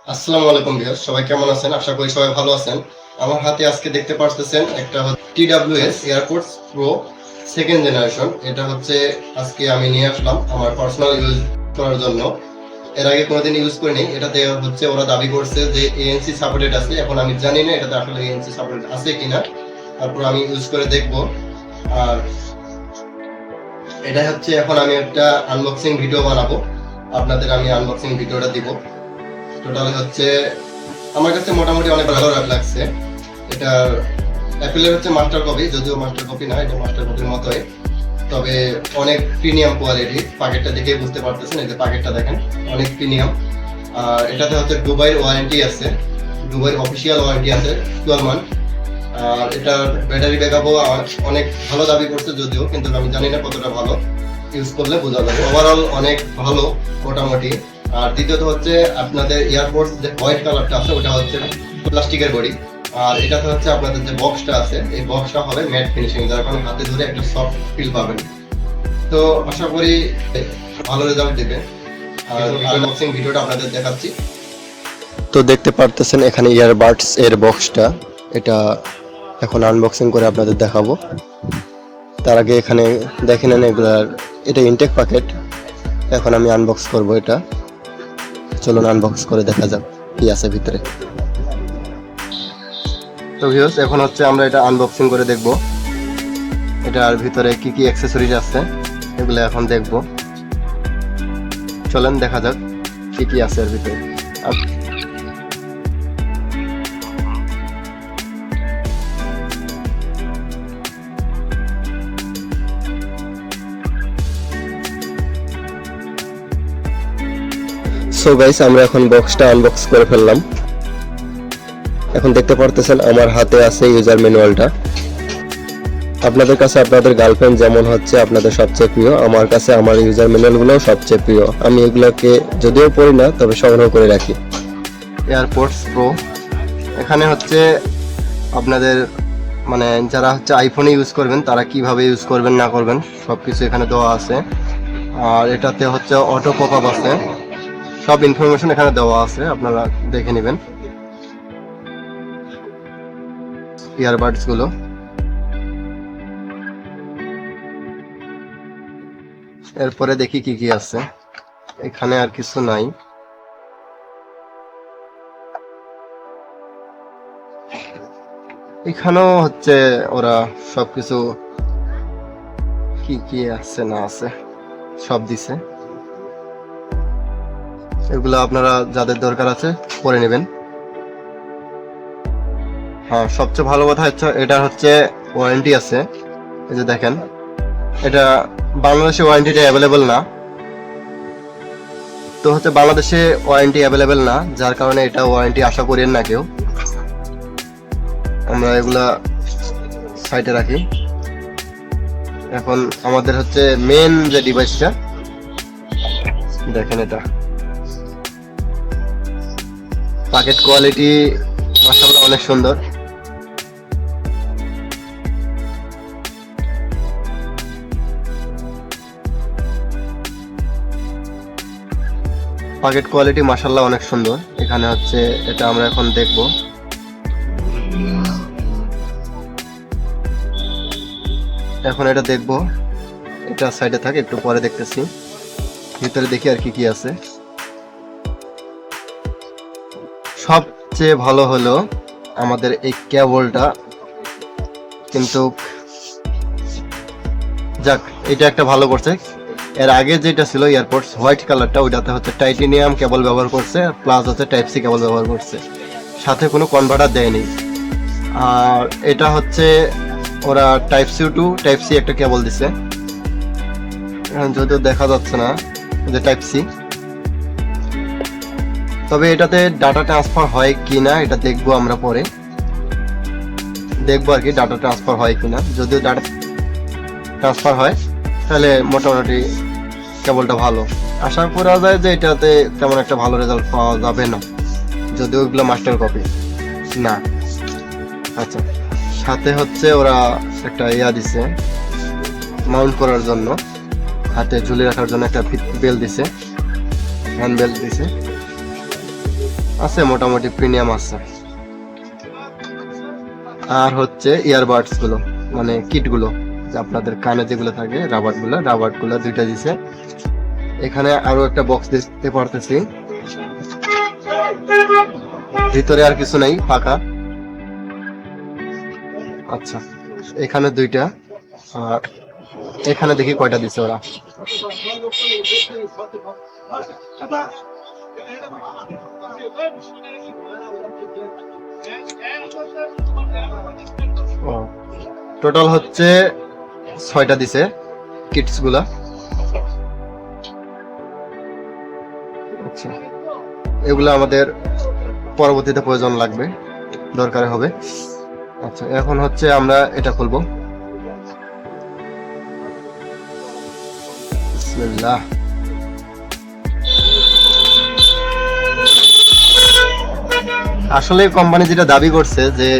আসসালামু আলাইকুম ভিউয়ার্স, সবাই কেমন আছেন? আশা করি সবাই ভালো আছেন। আমার হাতে আজকে দেখতে পারতেছেন একটা TWS airports pro second generation. এটা হচ্ছে আজকে আমি নিয়ে আসলাম আমার পার্সোনাল ইউজ করার জন্য। এর আগে কোনোদিন ইউজ করিনি। এটাতে হচ্ছে ওরা দাবি করছে যে ANC সাপোর্টেড আছে। এখন আমি জানি না এটাতে আসলে ANC সাপোর্টেড আছে কিনা, তারপর আমি ইউজ করে দেখব। আর এটা হচ্ছে এখন আমি একটা আনবক্সিং ভিডিও বানাবো, আপনাদের আমি আনবক্সিং ভিডিওটা দিব। টোটাল হচ্ছে আমার কাছে মোটামুটি অনেক ভালো লাগছে। এটার অ্যাপেলের হচ্ছে মাস্টার কপি, যদিও মাস্টার কপি না, এটা মাস্টার কপির মতোই, তবে অনেক প্রিমিয়াম কোয়ালিটি। প্যাকেটটা দেখে বুঝতে পারতেছেন, এই যে প্যাকেটটা দেখেন, অনেক প্রিমিয়াম। আর এটাতে হচ্ছে দুবাইয়ের ওয়ারেন্টি আছে, দুবাইয়ের অফিসিয়াল ওয়ারেন্টি আছে 12 মান্থ। আর এটার ব্যাটারি ব্যাকআপও অনেক ভালো দাবি করছে যদিও, কিন্তু আমি জানি না কতটা ভালো, ইউজ করলে বোঝা যাবে। ওভারঅল অনেক ভালো মোটামুটি। আর দ্বিতীয়ত হচ্ছে আপনাদের এয়ারপোর্টস যে হোয়াইট কালারটা আছে ওটা হচ্ছে প্লাস্টিকের বডি। আর এটাতে হচ্ছে আপনাদের যে বক্সটা আছে এই বক্সটা হবে ম্যাট ফিনিশিং, যার কারণে হাতে ধরে একটা সফট ফিল পাবেন। তো আশা করি ভালো রেজাল্ট দেবে। আর আনবক্সিং ভিডিওটা আপনাদের দেখাচ্ছি। তো দেখতে পারতেছেন এখানে ইয়ারবাডস এর বক্সটা, এটা এখন আনবক্সিং করে আপনাদের দেখাবো। তার আগে এখানে দেখে নেন এগুলার, এটা ইনটেক প্যাকেট। এখন আমি আনবক্স করব এটা। চলুন আনবক্স করে দেখা যাক কি আছে ভিতরে। তো ভিউয়ার্স, এখন হচ্ছে আমরা এটা আনবক্সিং করে দেখব এটার ভিতরে কি কি অ্যাকসেসরিজ আছে, এগুলো এখন দেখব। চলেন দেখা যাক কি কি আছে এর ভিতরে। সো গাইস, আমরা এখন বক্সটা আনবক্স করে ফেললাম। এখন দেখতে পারতেছেন আমার হাতে আছে ইউজার ম্যানুয়ালটা। আপনাদের কাছে আপনাদের গার্লফ্রেন্ড যেমন হচ্ছে আপনাদের সবচেয়ে প্রিয়, আমার কাছে আমার ইউজার ম্যানুয়ালগুলোও সবচেয়ে প্রিয়। আমি এগুলোকে যদিও পড়ি না, তবে সংগ্রহ করে রাখি। এয়ারপোর্টস প্রো, এখানে হচ্ছে আপনাদের মানে যারা হচ্ছে আইফোনে ইউজ করবেন তারা কিভাবে ইউজ করবেন না করবেন সব কিছু এখানে দেওয়া আছে। আর এটাতে হচ্ছে অটো পপ আপ আছে, সব ইনফরমেশন এখানে দেওয়া আছে, আপনারা দেখে নেবেন। ইয়ারবাডস গুলো, এরপরে দেখি কি কি আছে। এখানে আর কিছু নাই। এখানেও হচ্ছে ওরা সবকিছু কি কি আছে না আছে সব দিছে। এগুলো আপনারা যাদের দরকার আছে পরে নেবেন। হ্যাঁ, সবচেয়ে ভালো কথা হচ্ছে এটা হচ্ছে ওয়ারেন্টি আছে। এই যে দেখেন, এটা বাংলাদেশে ওয়ারেন্টিটা অ্যাভেলেবেল না, তো হচ্ছে বাংলাদেশে ওয়ারেন্টি অ্যাভেলেবেল না, যার কারণে এটা ওয়ারেন্টি আশা করেন না কেউ। আমরা এগুলা সাইডে রাখি। এখন আমাদের হচ্ছে মেন যে ডিভাইসটা দেখেন, এটা প্যাকেট কোয়ালিটি মাশাআল্লাহ অনেক সুন্দর। প্যাকেট কোয়ালিটি মাশাআল্লাহ অনেক সুন্দর। এখানে হচ্ছে এটা আমরা এখন দেখব। এখন এটা দেখব, এটা সাইডে থাকে, একটু পরে দেখতেছি। ভিতরে দেখি আর কি কি আছে। সবচেয়ে ভালো হলো আমাদের এই কেবলটা, কিন্তু যাক এটা একটা ভালো করছে। এর আগে যেটা ছিল এয়ারপোর্টস হোয়াইট কালারটা, ওইটাতে হচ্ছে টাইটেনিয়াম কেবল ব্যবহার করছে, প্লাস হচ্ছে টাইপ সি কেবল ব্যবহার করছে, সাথে কোনো কনভার্টার দেয়নি। আর এটা হচ্ছে ওরা type C to type C একটা কেবল দিছে, যদিও দেখা যাচ্ছে না যে টাইপ সি। তবে এটাতে ডাটা ট্রান্সফার হয় কিনা এটা দেখবো আমরা পরে, দেখবো আর কি ডাটা ট্রান্সফার হয় কিনা। যদিও ডাটা ট্রান্সফার হয় তাহলে মোটামুটি কেবলটা ভালো। আশা করা যায় যে এটাতে তেমন একটা ভালো রেজাল্ট পাওয়া যাবে না, যদিও এগুলো মাস্টার কপি না। আচ্ছা, সাথে হচ্ছে ওরা একটা ইয়া দিছে মাউন্ট করার জন্য, হাতে ঝুলে রাখার জন্য একটা বেল দিছে, হ্যান্ড বেল দিছে। আছে, মোটামুটি প্রিমিয়াম আছে। আর হচ্ছে ইয়ারবাডস গুলো, মানে কিট গুলো, যে আপনাদের কানে যেগুলো থাকে, রাবার গুলো 2টা দিছে। এখানে আরো একটা বক্স দেখতে পারতেছি, ভিতরে আর কিছু নেই, ফাঁকা। আচ্ছা, এখানে 2টা, আর এখানে দেখি কয়টা দিছে ওরা। টোটাল হচ্ছে 6টা দিছে কিটস গুলা। আচ্ছা, এগুলো আমাদের পরবর্তীতে প্রয়োজন লাগবে, দরকার হবে। আচ্ছা, এখন হচ্ছে আমরা এটা খুলবো। বিসমিল্লাহ। আসলে কোম্পানি যেটা দাবি করছে, যে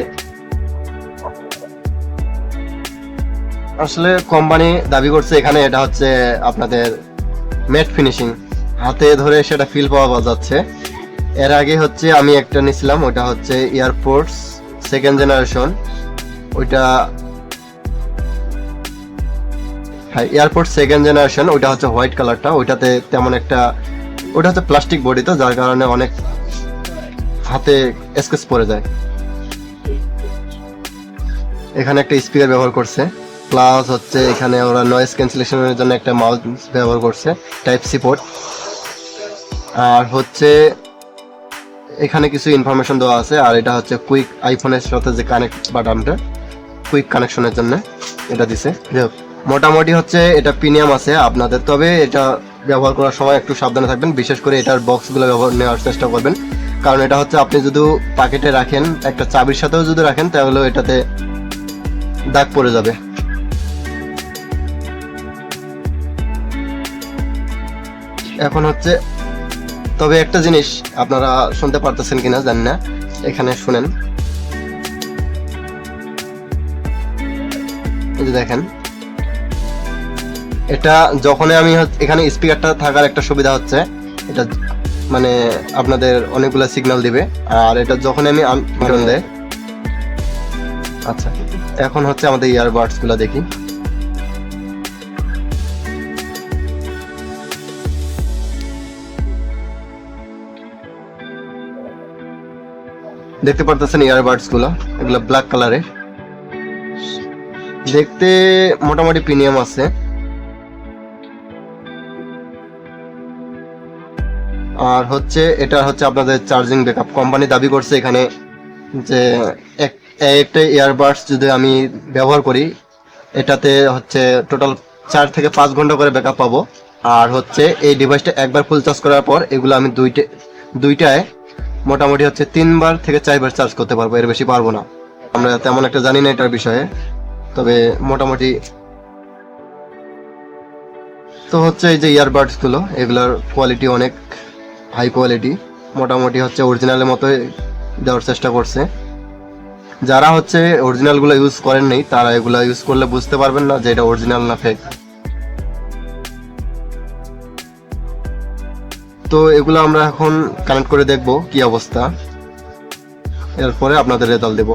এখানে এটা হচ্ছে আপনাদের ম্যাট ফিনিশিং, হাতে ধরে সেটা ফিল পাওয়া যাচ্ছে। এর আগে হচ্ছে আমি একটা নিছিলাম, ওটা হচ্ছে এয়ারপোর্টস 2nd জেনারেশন। ওইটা হ্যাঁ, এয়ারপোর্ট 2nd জেনারেশন, ওইটা হচ্ছে হোয়াইট কালারটা। ওইটাতে তেমন একটা, ওটা হচ্ছে প্লাস্টিক বডি, তো যার কারণে অনেক হাতে স্কেচ পড়ে যায়। এখানে একটা স্পিকার ব্যবহার করছে, প্লাস হচ্ছে এখানে ওরা নয়েজ ক্যান্সেলেশনের জন্য একটা মাউস ব্যবহার করছে, টাইপ সি পোর্ট। আর হচ্ছে এখানে কিছু ইনফরমেশন দেওয়া আছে। আর এটা হচ্ছে কুইক, আইফোনের সাথে যে কানেক্ট বাটনটা, কুইক কানেকশনের জন্য এটা দিছে। মোটামুটি হচ্ছে এটা প্রিমিয়াম আছে আপনাদের, তবে এটা ব্যবহার করার সময় একটু সাবধানে থাকবেন, বিশেষ করে এটার বক্সগুলো নেওয়ার চেষ্টা করবেন। কারণ এটা হচ্ছে আপনি যদি পকেটে রাখেন, একটা চাবির সাথেও যদি রাখেন, তাহলে এটাতে দাগ পড়ে যাবে। এখন হচ্ছে, তবে একটা জিনিস আপনারা শুনতে পারতেছেন কিনা জানি না, এখানে শুনেন, এই যে দেখেন, এটা যখনই আমি এখানে স্পিকারটা থাকার একটা সুবিধা হচ্ছে, এটা মানে আপনাদের অনেকগুলো সিগন্যাল দিবে। আর এটা যখন আমি দেয়। আচ্ছা, এখন হচ্ছে আমাদের ইয়ারবাডস গুলো দেখি। দেখতে পারতেছেন ইয়ারবাডস গুলো, এগুলো ব্ল্যাক কালারের, দেখতে মোটামুটি প্রিমিয়াম আছে। আর হচ্ছে এটা হচ্ছে আপনাদের চার্জিং ব্যাকআপ। কোম্পানি দাবি করছে এখানে যে একটা ইয়ারবাডস যদি আমি ব্যবহার করি, এটাতে হচ্ছে টোটাল 4 থেকে 5 ঘন্টা করে ব্যাকআপ পাবো। আর হচ্ছে এই ডিভাইসটা একবার ফুল চার্জ করার পর, এগুলো আমি দুইটায় মোটামুটি হচ্ছে 3 বার থেকে 4 বার চার্জ করতে পারবো, এর বেশি পারবো না। আমরা তেমন একটা জানি না এটার বিষয়ে, তবে মোটামুটি তো হচ্ছে এই যে ইয়ারবাডস গুলো, এগুলোর কোয়ালিটি অনেক হাই কোয়ালিটি, মোটামুটি হচ্ছে অরিজিনালের মতো দেওয়ার চেষ্টা করছে। যারা হচ্ছে অরিজিনাল গুলো ইউজ করেন নাই, তারা এগুলো ইউজ করলে বুঝতে পারবেন না যে এটা অরিজিনাল না ফেক। তো এগুলো আমরা এখন কানেক্ট করে দেখব কি অবস্থা, এরপরে আপনাদের রেজাল্ট দেব।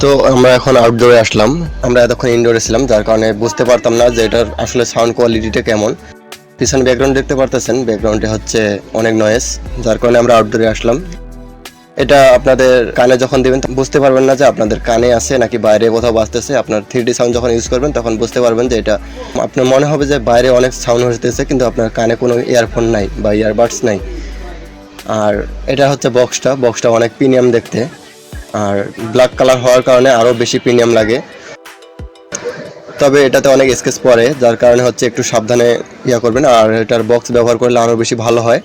তো আমরা এখন আউটডোরে আসলাম, আমরা এতক্ষণ ইনডোরে ছিলাম, যার কারণে বুঝতে পারতাম না যে এটার আসলে সাউন্ড কোয়ালিটিটা কেমন। পিছনে ব্যাকগ্রাউন্ড দেখতে পারতেছেন, ব্যাকগ্রাউন্ডে হচ্ছে অনেক নয়েজ, যার কারণে আমরা আউটডোরে আসলাম। এটা আপনাদের কানে যখন দিবেন বুঝতে পারবেন না যে আপনাদের কানে আছে নাকি বাইরে কোথাও বাজতেছে। আপনার 3D সাউন্ড যখন ইউজ করবেন তখন বুঝতে পারবেন যে এটা, আপনার মনে হবে যে বাইরে অনেক সাউন্ড হতেছে, কিন্তু আপনার কানে কোনো ইয়ারফোন নাই বা ইয়ারবাডস নাই। আর এটা হচ্ছে বক্সটা অনেক প্রিমিয়াম দেখতে, আর ব্ল্যাক কালার হওয়ার কারণে আরও বেশি প্রিমিয়াম লাগে। তবে এটাতে অনেক স্কেচ পড়ে, যার কারণে হচ্ছে একটু সাবধানে করবেন। আর এটার বক্স ব্যবহার করলে আরও বেশি ভালো হয়।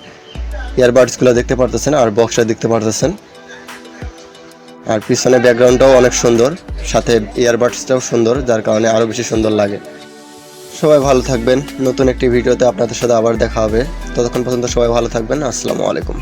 ইয়ারবাডসগুলো দেখতে পারতেছেন, আর বক্সটা দেখতে পারতেছেন, আর পিছনে ব্যাকগ্রাউন্ডটাও অনেক সুন্দর, সাথে ইয়ারবাডসটাও সুন্দর, যার কারণে আরও বেশি সুন্দর লাগে। সবাই ভালো থাকবেন, নতুন একটি ভিডিওতে আপনাদের সাথে আবার দেখা হবে। ততক্ষণ পর্যন্ত সবাই ভালো থাকবেন। আসসালামু আলাইকুম।